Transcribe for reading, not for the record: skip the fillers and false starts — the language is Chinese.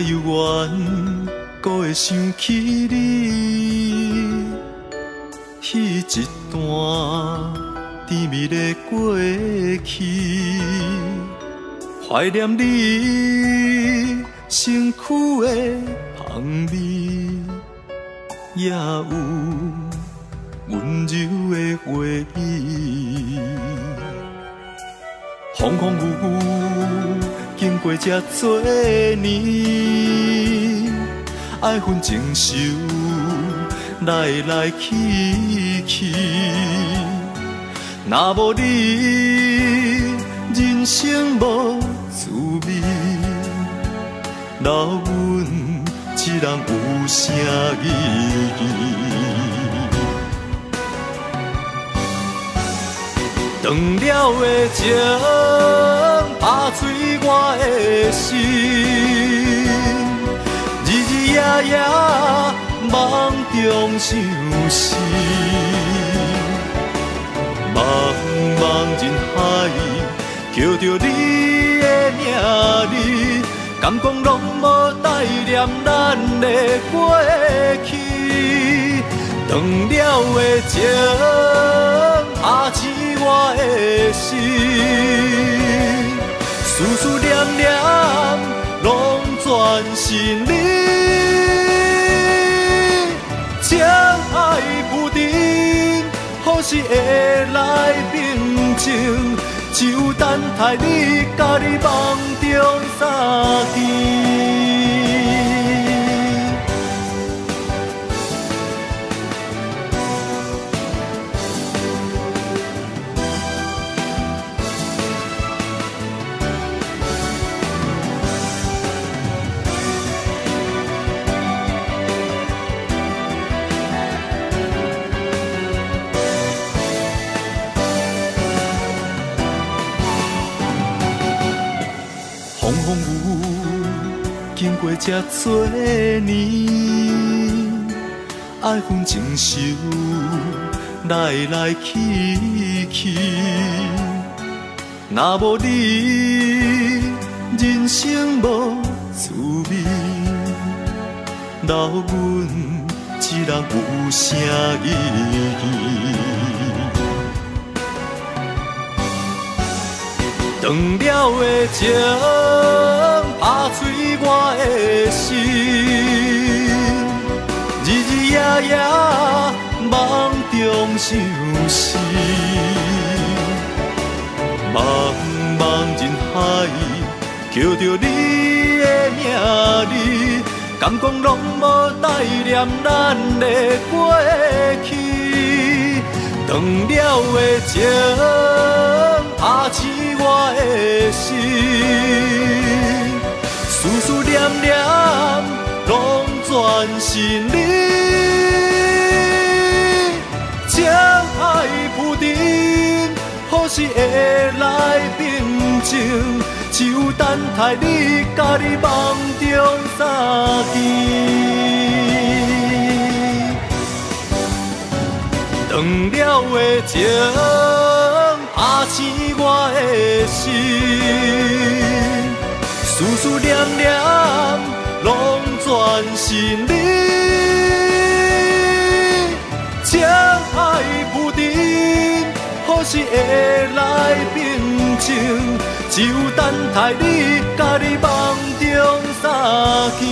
犹原搁会想起你，迄一段甜蜜的过去，怀念你身躯的香味，也有温柔的回忆。风风雨雨，经过这多年，爱恨情仇来来去去。若无你，人生无滋味。留阮一人有啥意义？断了的情，打碎我的心，日日夜夜梦中想死。茫茫人海，叫着你的名字，敢讲拢无带念咱的过去。断了的情，打醒我的心，思思念念，拢全是你。将爱铺陈，何时会来平静？只有等待你，甲你梦中相见。风风雨雨，经过这多年，爱恨情仇来来去去。若无你，人生无滋味。留阮一人有啥意义？断了的情，打碎我的心，日日夜夜梦中想死。茫茫人海，叫着你的名字，敢讲拢无带念咱的过去。断了的情，打醒我的心，思思念念，拢全是你。将爱铺陈，何时会来平静？只有等待你，甲你梦中相见。断了的情，打醒我的心，思思念念，拢全是你。将爱铺陈，何时会来平静？只有等待你，甲你梦中相见。